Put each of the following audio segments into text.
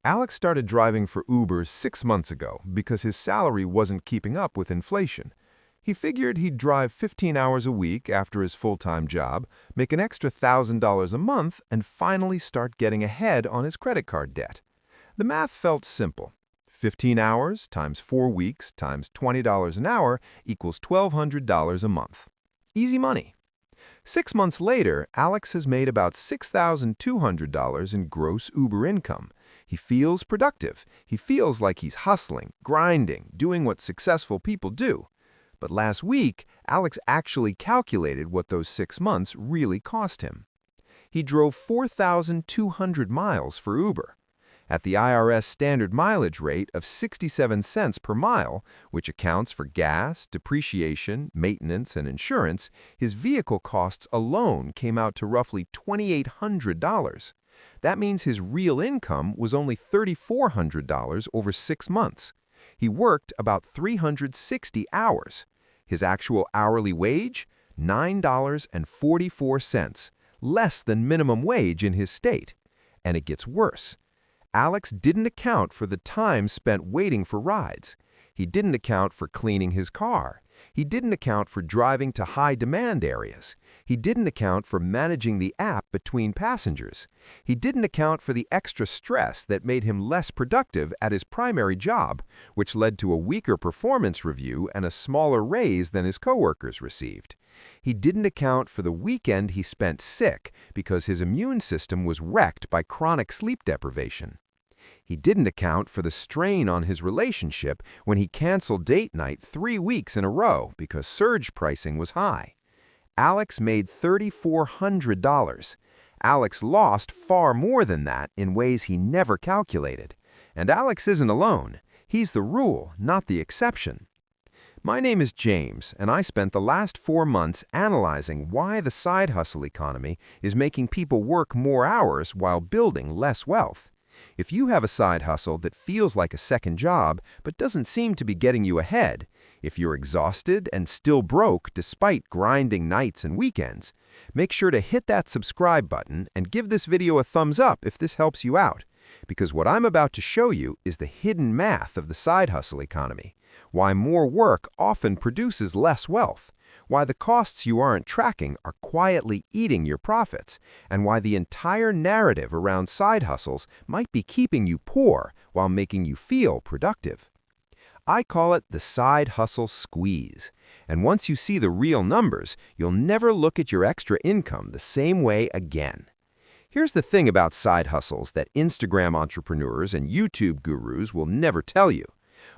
Alex started driving for Uber 6 months ago because his salary wasn't keeping up with inflation. He figured he'd drive 15 hours a week after his full-time job, make an extra $1,000 a month, and finally start getting ahead on his credit card debt. The math felt simple. 15 hours times 4 weeks times $20 an hour equals $1,200 a month. Easy money. 6 months later, Alex has made about $6,200 in gross Uber income. He feels productive. He feels like he's hustling, grinding, doing what successful people do. But last week, Alex actually calculated what those 6 months really cost him. He drove 4,200 miles for Uber. At the IRS standard mileage rate of 67 cents per mile, which accounts for gas, depreciation, maintenance, and insurance, his vehicle costs alone came out to roughly $2,800. That means his real income was only $3,400 over 6 months. He worked about 360 hours. His actual hourly wage? $9.44, less than minimum wage in his state. And it gets worse. Alex didn't account for the time spent waiting for rides. He didn't account for cleaning his car. He didn't account for driving to high-demand areas. He didn't account for managing the app between passengers. He didn't account for the extra stress that made him less productive at his primary job, which led to a weaker performance review and a smaller raise than his coworkers received. He didn't account for the weekend he spent sick because his immune system was wrecked by chronic sleep deprivation. He didn't account for the strain on his relationship when he canceled date night 3 weeks in a row because surge pricing was high. Alex made $3,400. Alex lost far more than that in ways he never calculated. And Alex isn't alone. He's the rule, not the exception. My name is James, and I spent the last 4 months analyzing why the side hustle economy is making people work more hours while building less wealth. If you have a side hustle that feels like a second job but doesn't seem to be getting you ahead, if you're exhausted and still broke despite grinding nights and weekends, make sure to hit that subscribe button and give this video a thumbs up if this helps you out. Because what I'm about to show you is the hidden math of the side hustle economy, why more work often produces less wealth, why the costs you aren't tracking are quietly eating your profits, and why the entire narrative around side hustles might be keeping you poor while making you feel productive. I call it the side hustle squeeze, and once you see the real numbers, you'll never look at your extra income the same way again. Here's the thing about side hustles that Instagram entrepreneurs and YouTube gurus will never tell you.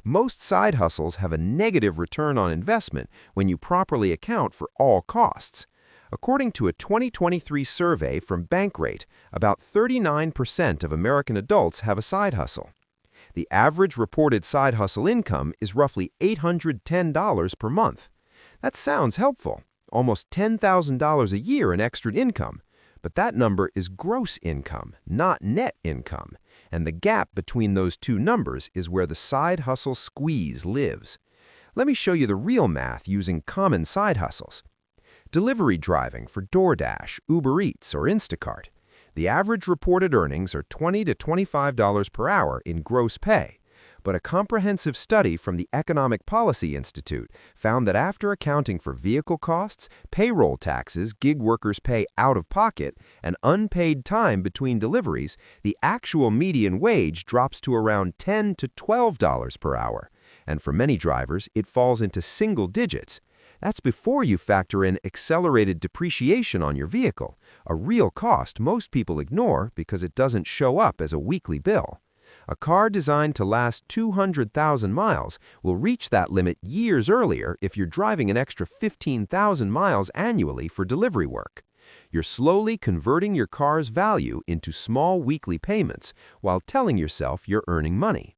Most side hustles have a negative return on investment when you properly account for all costs. According to a 2023 survey from Bankrate, about 39% of American adults have a side hustle. The average reported side hustle income is roughly $810 per month. That sounds helpful, almost $10,000 a year in extra income. But that number is gross income, not net income, and the gap between those two numbers is where the side hustle squeeze lives. Let me show you the real math using common side hustles. Delivery driving for DoorDash, Uber Eats, or Instacart. The average reported earnings are $20 to $25 per hour in gross pay. But a comprehensive study from the Economic Policy Institute found that after accounting for vehicle costs, payroll taxes gig workers pay out of pocket, and unpaid time between deliveries, the actual median wage drops to around $10 to $12 per hour. And for many drivers, it falls into single digits. That's before you factor in accelerated depreciation on your vehicle, a real cost most people ignore because it doesn't show up as a weekly bill. A car designed to last 200,000 miles will reach that limit years earlier if you're driving an extra 15,000 miles annually for delivery work. You're slowly converting your car's value into small weekly payments while telling yourself you're earning money.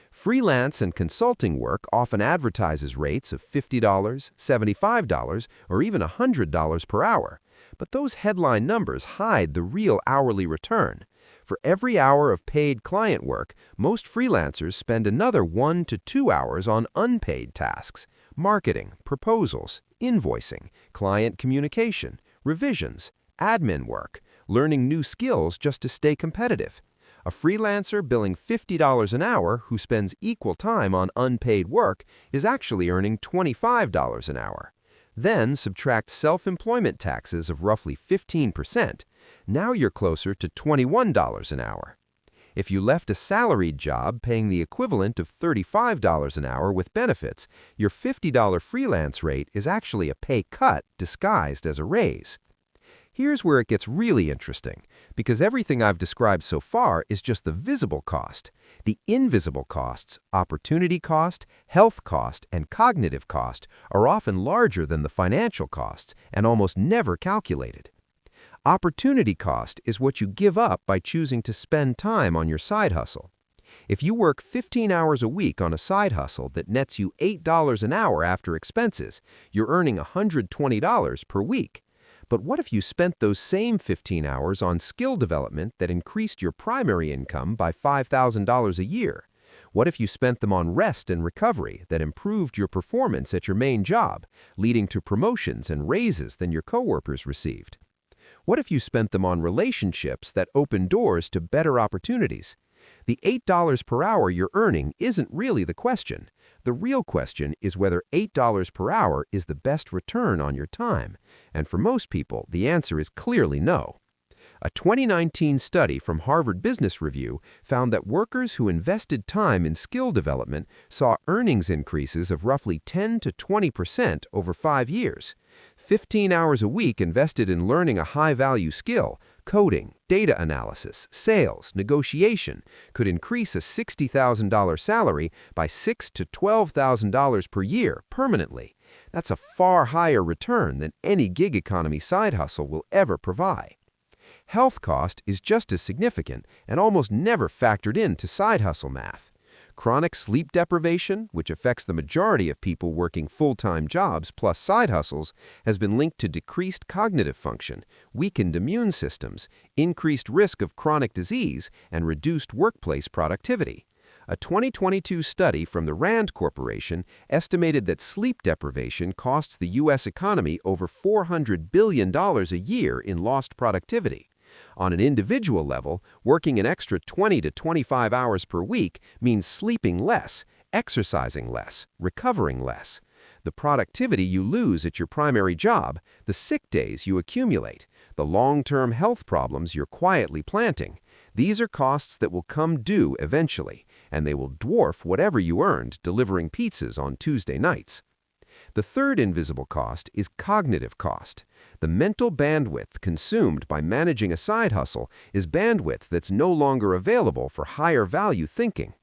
Freelance and consulting work often advertises rates of $50, $75, or even $100 per hour, but those headline numbers hide the real hourly return. For every hour of paid client work, most freelancers spend another 1 to 2 hours on unpaid tasks: marketing, proposals, invoicing, client communication, revisions, admin work, learning new skills just to stay competitive. A freelancer billing $50 an hour who spends equal time on unpaid work is actually earning $25 an hour. Then subtract self-employment taxes of roughly 15%. Now you're closer to $21 an hour. If you left a salaried job paying the equivalent of $35 an hour with benefits, your $50 freelance rate is actually a pay cut disguised as a raise. Here's where it gets really interesting, because everything I've described so far is just the visible cost. The invisible costs, opportunity cost, health cost, and cognitive cost, are often larger than the financial costs and almost never calculated. Opportunity cost is what you give up by choosing to spend time on your side hustle. If you work 15 hours a week on a side hustle that nets you $8 an hour after expenses, you're earning $120 per week. But what if you spent those same 15 hours on skill development that increased your primary income by $5,000 a year? What if you spent them on rest and recovery that improved your performance at your main job, leading to promotions and raises than your coworkers received? What if you spent them on relationships that open doors to better opportunities? The $8 per hour you're earning isn't really the question. The real question is whether $8 per hour is the best return on your time. And for most people, the answer is clearly no. A 2019 study from Harvard Business Review found that workers who invested time in skill development saw earnings increases of roughly 10 to 20% over 5 years. 15 hours a week invested in learning a high-value skill, coding, data analysis, sales, negotiation, could increase a $60,000 salary by $6,000 to $12,000 per year permanently. That's a far higher return than any gig economy side hustle will ever provide. Health cost is just as significant and almost never factored into side hustle math. Chronic sleep deprivation, which affects the majority of people working full-time jobs plus side hustles, has been linked to decreased cognitive function, weakened immune systems, increased risk of chronic disease, and reduced workplace productivity. A 2022 study from the Rand Corporation estimated that sleep deprivation costs the U.S. economy over $400 billion a year in lost productivity. On an individual level, working an extra 20 to 25 hours per week means sleeping less, exercising less, recovering less. The productivity you lose at your primary job, the sick days you accumulate, the long-term health problems you're quietly planting, these are costs that will come due eventually, and they will dwarf whatever you earned delivering pizzas on Tuesday nights. The third invisible cost is cognitive cost. The mental bandwidth consumed by managing a side hustle is bandwidth that's no longer available for higher value thinking.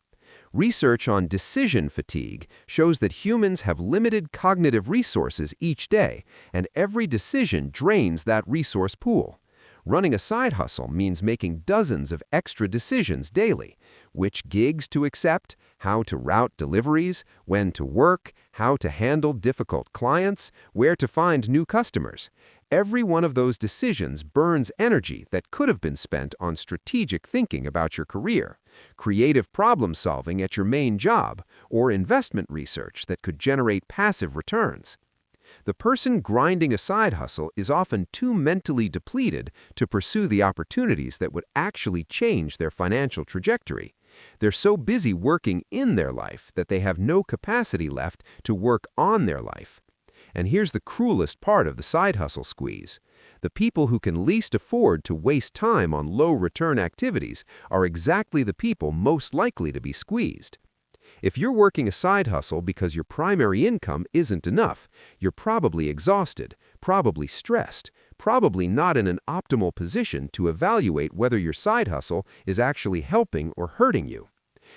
Research on decision fatigue shows that humans have limited cognitive resources each day, and every decision drains that resource pool. Running a side hustle means making dozens of extra decisions daily: which gigs to accept, how to route deliveries, when to work, how to handle difficult clients, where to find new customers. Every one of those decisions burns energy that could have been spent on strategic thinking about your career, creative problem solving at your main job, or investment research that could generate passive returns. The person grinding a side hustle is often too mentally depleted to pursue the opportunities that would actually change their financial trajectory. They're so busy working in their life that they have no capacity left to work on their life. And here's the cruelest part of the side hustle squeeze. The people who can least afford to waste time on low-return activities are exactly the people most likely to be squeezed. If you're working a side hustle because your primary income isn't enough, you're probably exhausted, probably stressed, probably not in an optimal position to evaluate whether your side hustle is actually helping or hurting you.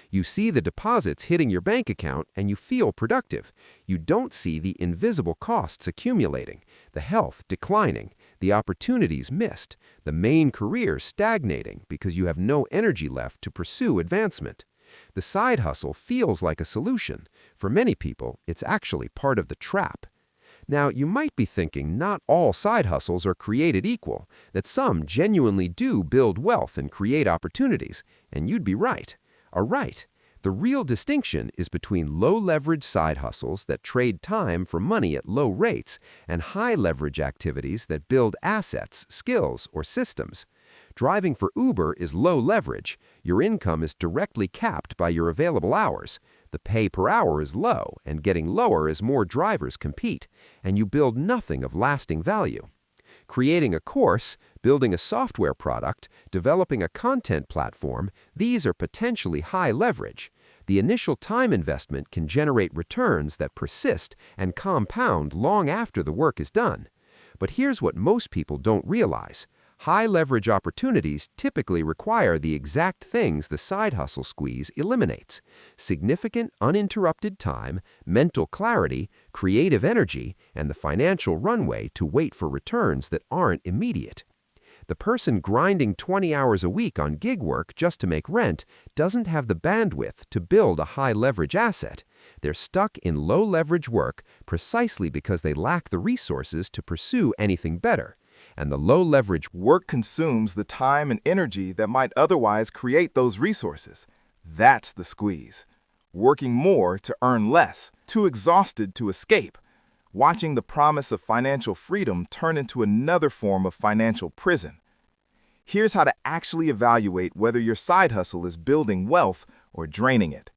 You see the deposits hitting your bank account and you feel productive. You don't see the invisible costs accumulating, the health declining, the opportunities missed, the main career stagnating because you have no energy left to pursue advancement. The side hustle feels like a solution. For many people, it's actually part of the trap. Now, you might be thinking not all side hustles are created equal, that some genuinely do build wealth and create opportunities, and you'd be right. Right. The real distinction is between low-leverage side hustles that trade time for money at low rates and high-leverage activities that build assets, skills, or systems. Driving for Uber is low leverage. Your income is directly capped by your available hours. The pay per hour is low and getting lower as more drivers compete, and you build nothing of lasting value. Creating a course, building a software product, developing a content platform, these are potentially high leverage. The initial time investment can generate returns that persist and compound long after the work is done. But here's what most people don't realize. High leverage opportunities typically require the exact things the side hustle squeeze eliminates: significant uninterrupted time, mental clarity, creative energy, and the financial runway to wait for returns that aren't immediate. The person grinding 20 hours a week on gig work just to make rent doesn't have the bandwidth to build a high-leverage asset. They're stuck in low-leverage work precisely because they lack the resources to pursue anything better. And the low-leverage work consumes the time and energy that might otherwise create those resources. That's the squeeze. Working more to earn less, too exhausted to escape. Watching the promise of financial freedom turn into another form of financial prison. Here's how to actually evaluate whether your side hustle is building wealth or draining it.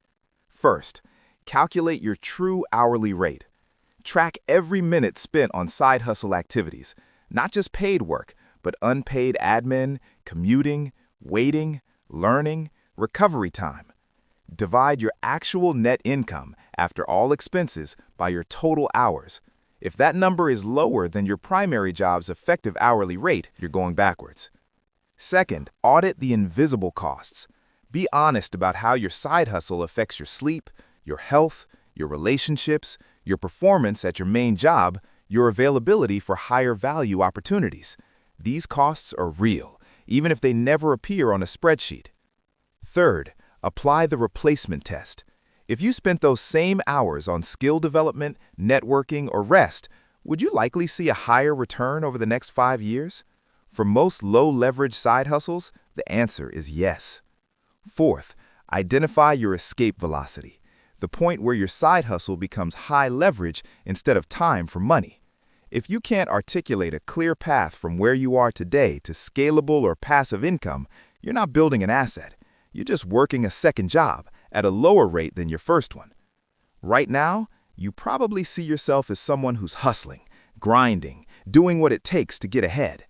First, calculate your true hourly rate. Track every minute spent on side hustle activities, not just paid work, but unpaid admin, commuting, waiting, learning, recovery time. Divide your actual net income after all expenses by your total hours. If that number is lower than your primary job's effective hourly rate, you're going backwards. Second, audit the invisible costs. Be honest about how your side hustle affects your sleep, your health, your relationships, your performance at your main job, your availability for higher value opportunities. These costs are real, even if they never appear on a spreadsheet. Third, apply the replacement test. If you spent those same hours on skill development, networking, or rest, would you likely see a higher return over the next 5 years? For most low-leverage side hustles, the answer is yes. Fourth, identify your escape velocity, the point where your side hustle becomes high leverage instead of time for money. If you can't articulate a clear path from where you are today to scalable or passive income, you're not building an asset. You're just working a second job at a lower rate than your first one. Right now, you probably see yourself as someone who's hustling, grinding, doing what it takes to get ahead.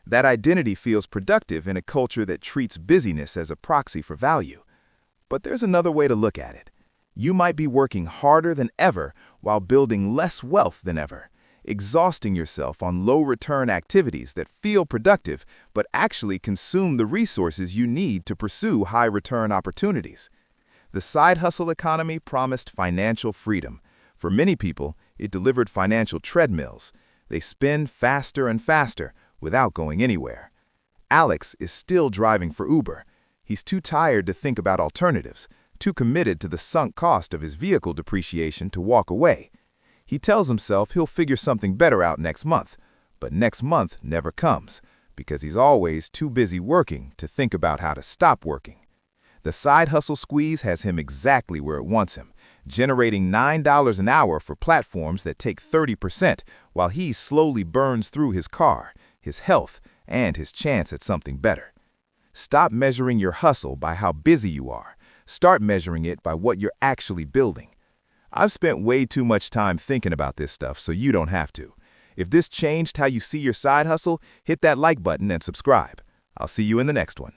That identity feels productive in a culture that treats busyness as a proxy for value. But there's another way to look at it. You might be working harder than ever while building less wealth than ever, exhausting yourself on low-return activities that feel productive but actually consume the resources you need to pursue high-return opportunities. The side hustle economy promised financial freedom. For many people, it delivered financial treadmills. They spend faster and faster without going anywhere. Alex is still driving for Uber. He's too tired to think about alternatives, too committed to the sunk cost of his vehicle depreciation to walk away. He tells himself he'll figure something better out next month, but next month never comes because he's always too busy working to think about how to stop working. The side hustle squeeze has him exactly where it wants him, generating $9 an hour for platforms that take 30% while he slowly burns through his car, his health, and his chance at something better. Stop measuring your hustle by how busy you are. Start measuring it by what you're actually building. I've spent way too much time thinking about this stuff, so you don't have to. If this changed how you see your side hustle, hit that like button and subscribe. I'll see you in the next one.